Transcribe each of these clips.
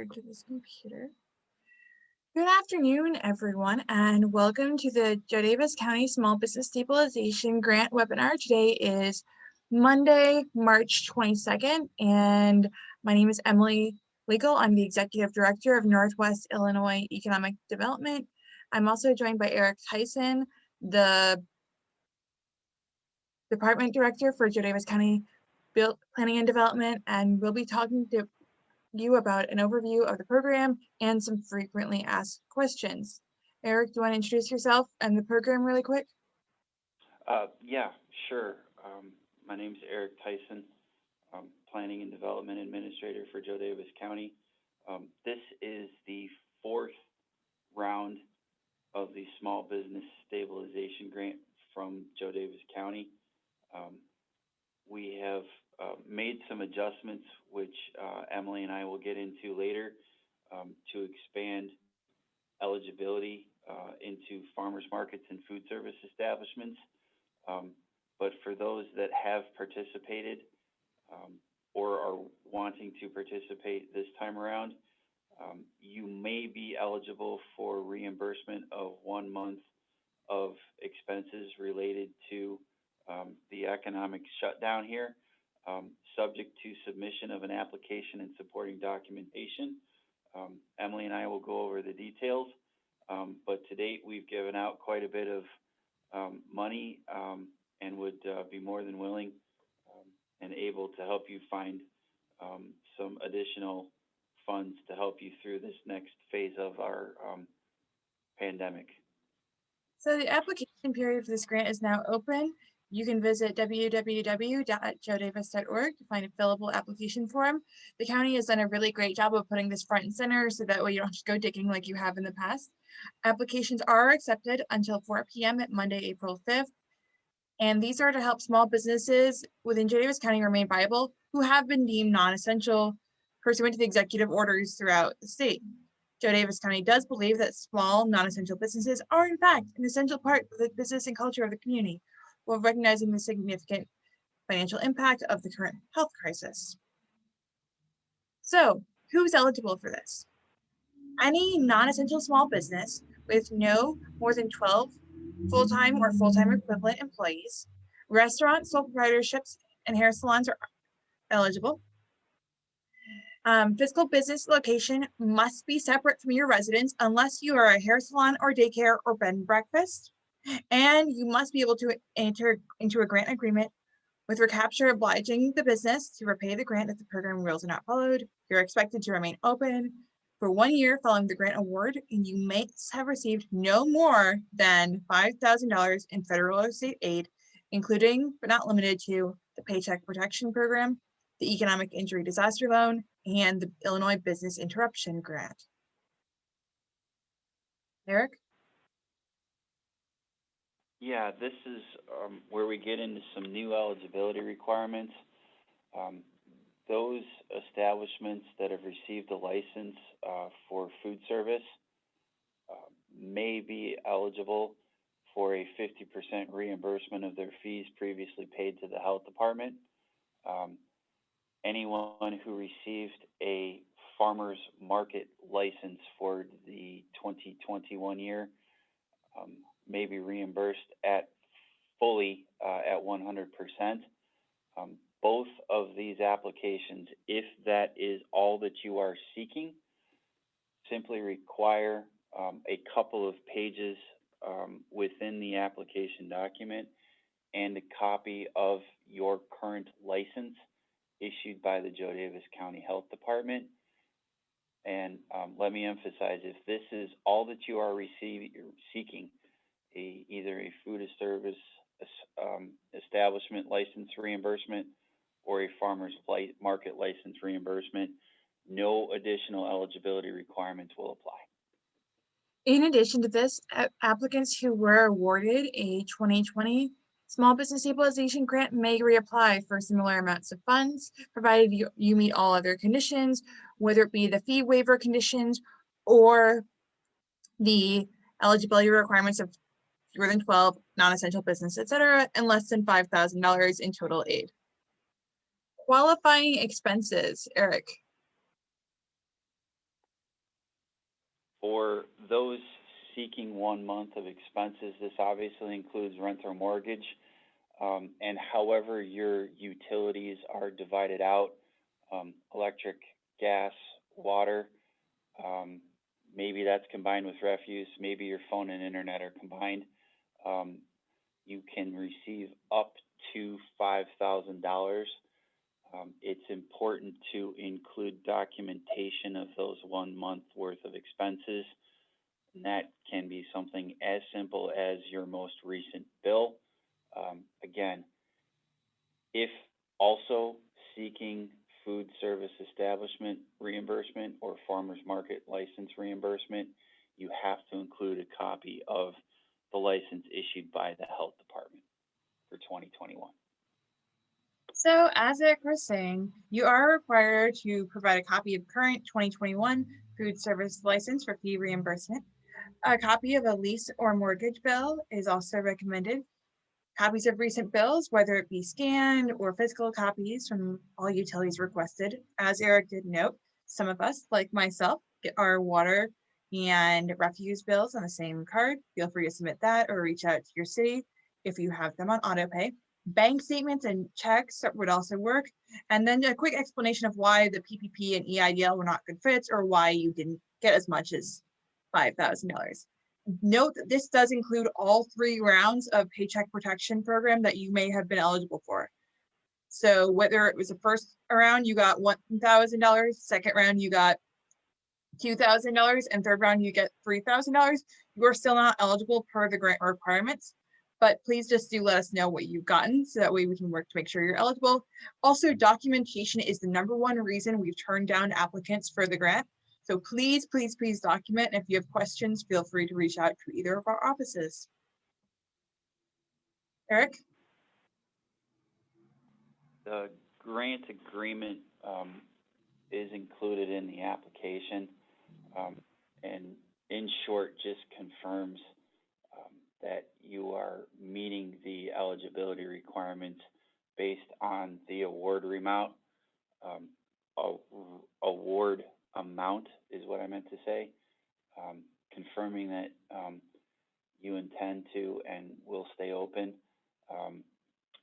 To this computer. Good afternoon, everyone, and welcome to the Daviess County Small Business Stabilization Grant webinar. Today is Monday, March 22nd, and my name is Emily Legel. I'm the Executive Director of Northwest Illinois Economic Development. I'm also joined by Eric Tison, the Department Director for Daviess County Planning and Development, and we'll be talking to you about an overview of the program and some frequently asked questions. Eric, do you want to introduce yourself and the program really quick? Yeah, sure. My name is Eric Tison, Planning and Development Administrator for Daviess County. This is the fourth round of the Small Business Stabilization Grant from Daviess County. We have made some adjustments, which Emily and I will get into later, to expand eligibility into farmers markets and food service establishments. But for those that have participated or are wanting to participate this time around, you may be eligible for reimbursement of 1 month of expenses related to the economic shutdown here, subject to submission of an application and supporting documentation. Emily and I will go over the details, but to date we've given out quite a bit of money and would be more than willing and able to help you find some additional funds to help you through this next phase of our pandemic. So the application period for this grant is now open. You can visit www.joedaviess.org to find a fillable application form. The county has done a really great job of putting this front and center so that way you don't have to go digging like you have in the past. Applications are accepted until 4 p.m. at Monday, April 5th. And these are to help small businesses within Daviess County remain viable who have been deemed non-essential pursuant to the executive orders throughout the state. Daviess County does believe that small, non-essential businesses are in fact an essential part of the business and culture of the community, while recognizing the significant financial impact of the current health crisis. So, who's eligible for this? Any non-essential small business with no more than 12 full-time or full-time equivalent employees, restaurants, sole proprietorships, and hair salons are eligible. Physical business location must be separate from your residence unless you are a hair salon or daycare or bed and breakfast. And you must be able to enter into a grant agreement with recapture obliging the business to repay the grant if the program rules are not followed. You're expected to remain open for 1 year following the grant award, and you may have received no more than $5,000 in federal or state aid, including but not limited to the Paycheck Protection Program, the Economic Injury Disaster Loan, and the Illinois Business Interruption Grant. Eric? Yeah, this is where we get into some new eligibility requirements. Those establishments that have received a license for food service may be eligible for a 50% reimbursement of their fees previously paid to the health department. Anyone who received a farmer's market license for the 2021 year may be reimbursed at fully at 100%. Both of these applications, if that is all that you are seeking, simply require a couple of pages within the application document and a copy of your current license issued by the Daviess County Health Department. And let me emphasize, if this is all that you are seeking, either a food service establishment license reimbursement or a farmer's market license reimbursement, no additional eligibility requirements will apply. In addition to this, applicants who were awarded a 2020 Small Business Stabilization Grant may reapply for similar amounts of funds, provided you meet all other conditions, whether it be the fee waiver conditions or the eligibility requirements of fewer than 12 non-essential business, etc., and less than $5,000 in total aid. Qualifying expenses, Eric. For those seeking 1 month of expenses, this obviously includes rent or mortgage, and however your utilities are divided out, electric, gas, water, maybe that's combined with refuse, maybe your phone and internet are combined, you can receive up to $5,000. It's important to include documentation of those 1 month worth of expenses. And that can be something as simple as your most recent bill. Again, if also seeking food service establishment reimbursement or farmers market license reimbursement, you have to include a copy of the license issued by the health department for 2021. So as Eric was saying, you are required to provide a copy of current 2021 food service license for fee reimbursement. A copy of a lease or mortgage bill is also recommended. Copies of recent bills, whether it be scanned or physical copies from all utilities requested. As Eric did note, some of us, like myself, get our water and refuse bills on the same card. Feel free to submit that or reach out to your city if you have them on autopay. Bank statements and checks would also work. And then a quick explanation of why the PPP and EIDL were not good fits or why you didn't get as much as $5,000. Note that this does include all 3 rounds of Paycheck Protection Program that you may have been eligible for. So whether it was the first round, you got $1,000, second round, you got $2,000, and third round, you get $3,000, you are still not eligible per the grant requirements. But please just do let us know what you've gotten so that way we can work to make sure you're eligible. Also, documentation is the #1 reason we've turned down applicants for the grant. So please, please, please document. And if you have questions, feel free to reach out to either of our offices. Eric? The grant agreement is included in the application, and in short, just confirms that you are meeting the eligibility requirements based on the award amount. Award amount is what I meant to say. Confirming that you intend to and will stay open.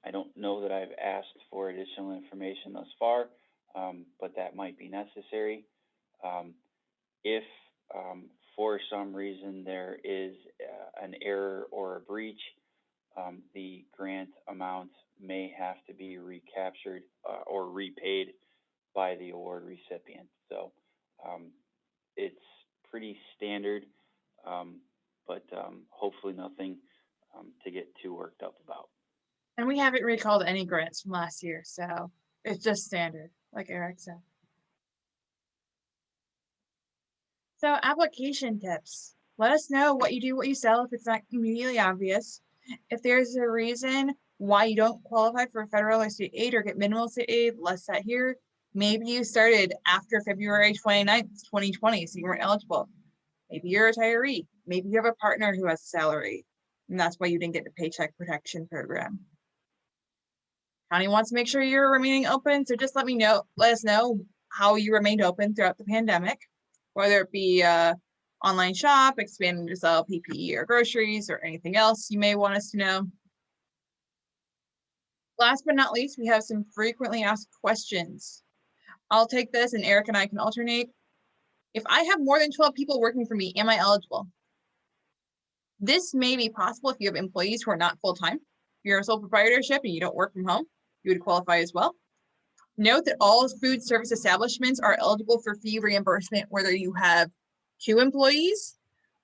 I don't know that I've asked for additional information thus far, but that might be necessary. If for some reason there is an error or a breach, the grant amount may have to be recaptured or repaid by the award recipient. So it's pretty standard, but hopefully nothing to get too worked up about. And we haven't recalled any grants from last year, so it's just standard, like Eric said. So application tips. Let us know what you do, what you sell, if it's not immediately obvious. If there's a reason why you don't qualify for federal or state aid or get minimal state aid, less that here. Maybe you started after February 29th, 2020, so you weren't eligible. Maybe you're a retiree. Maybe you have a partner who has a salary, and that's why you didn't get the Paycheck Protection Program. County wants to make sure you're remaining open, so just let us know how you remained open throughout the pandemic, whether it be online shop, expanding to sell PPE or groceries, or anything else you may want us to know. Last but not least, we have some frequently asked questions. I'll take this and Eric and I can alternate. If I have more than 12 people working for me, am I eligible? This may be possible if you have employees who are not full-time. If you're a sole proprietorship and you don't work from home, you would qualify as well. Note that all food service establishments are eligible for fee reimbursement, whether you have 2 employees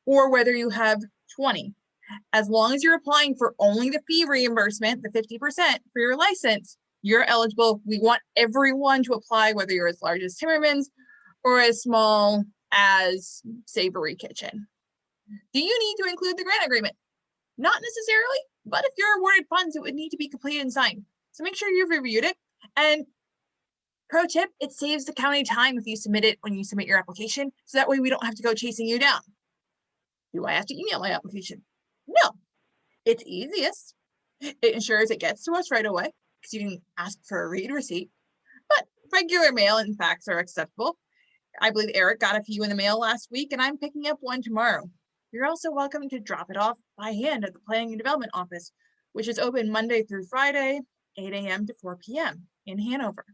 or whether you have 20. As long as you're applying for only the fee reimbursement, the 50% for your license, you're eligible. We want everyone to apply, whether you're as large as Timmerman's or as small as Savory Kitchen. Do you need to include the grant agreement? Not necessarily, but if you're awarded funds, it would need to be completed and signed. So make sure you've reviewed it. And pro tip, it saves the county time if you submit it when you submit your application, so that way we don't have to go chasing you down. Do I have to email my application? No, it's easiest. It ensures it gets to us right away because you didn't ask for a read receipt, but regular mail and fax are acceptable. I believe Eric got a few in the mail last week, and I'm picking up one tomorrow. You're also welcome to drop it off by hand at the Planning and Development Office, which is open Monday through Friday, 8 a.m. to 4 p.m. in Hanover.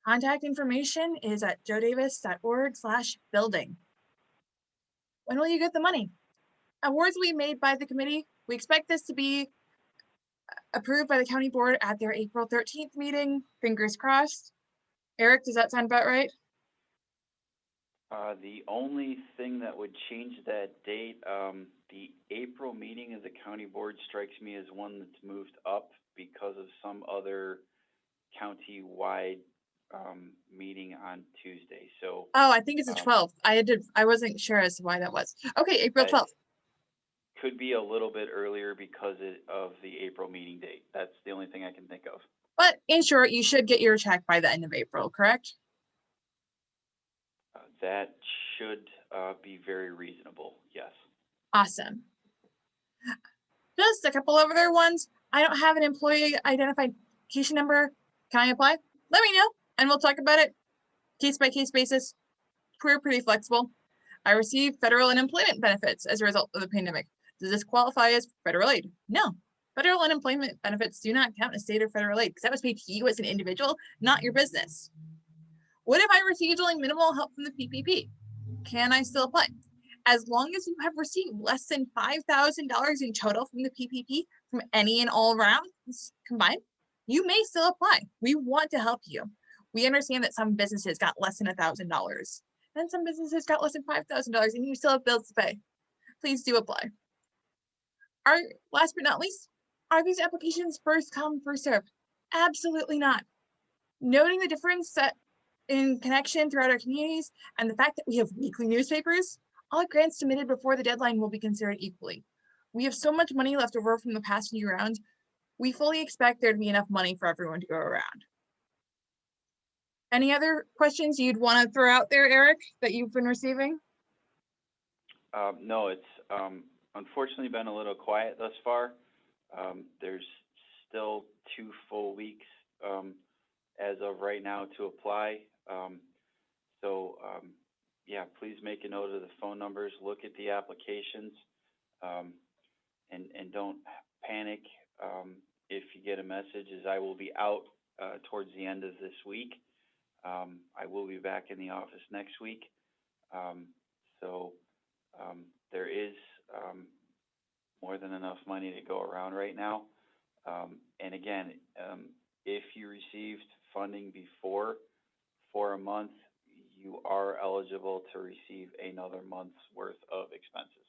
Contact information is at joedavis.org/building. When will you get the money? Awards will be made by the committee. We expect this to be approved by the county board at their April 13th meeting. Fingers crossed. Eric, does that sound about right? The only thing that would change that date, the April meeting of the county board strikes me as one that's moved up because of some other county-wide meeting on Tuesday. So Oh, I think it's the 12th. I wasn't sure as to why that was. Okay, April 12th. Could be a little bit earlier because of the April meeting date. That's the only thing I can think of. But in short, you should get your check by the end of April, correct? That should be very reasonable, yes. Awesome. Just a couple of other ones. I don't have an employee identification number. Can I apply? Let me know, and we'll talk about it case by case basis. We're pretty flexible. I receive federal unemployment benefits as a result of the pandemic. Does this qualify as federal aid? No. Federal unemployment benefits do not count as state or federal aid because that was paid to you as an individual, not your business. What if I received only minimal help from the PPP? Can I still apply? As long as you have received less than $5,000 in total from the PPP from any and all rounds combined, you may still apply. We want to help you. We understand that some businesses got less than $1,000 and some businesses got less than $5,000 and you still have bills to pay. Please do apply. Last but not least, are these applications first come, first serve? Absolutely not. Noting the difference in connection throughout our communities and the fact that we have weekly newspapers, all grants submitted before the deadline will be considered equally. We have so much money left over from the past few rounds. We fully expect there to be enough money for everyone to go around. Any other questions you'd want to throw out there, Eric, that you've been receiving? No, it's unfortunately been a little quiet thus far. There's still 2 full weeks as of right now to apply. Yeah, please make a note of the phone numbers, look at the applications, and don't panic if you get a message, as I will be out towards the end of this week. I will be back in the office next week. There is more than enough money to go around right now. And again, if you received funding before for a month, you are eligible to receive another month's worth of expenses.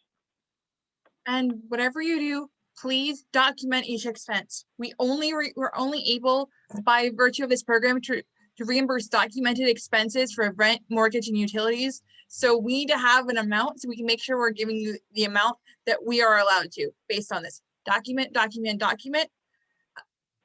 And whatever you do, please document each expense. We're only able, by virtue of this program, to reimburse documented expenses for rent, mortgage, and utilities. So we need to have an amount so we can make sure we're giving you the amount that we are allowed to based on this. Document, document, document.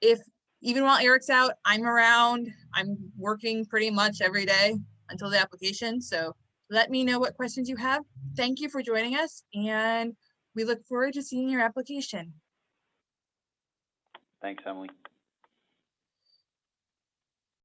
If even while Eric's out, I'm around. I'm working pretty much every day until the application. So let me know what questions you have. Thank you for joining us, and we look forward to seeing your application. Thanks, Emily.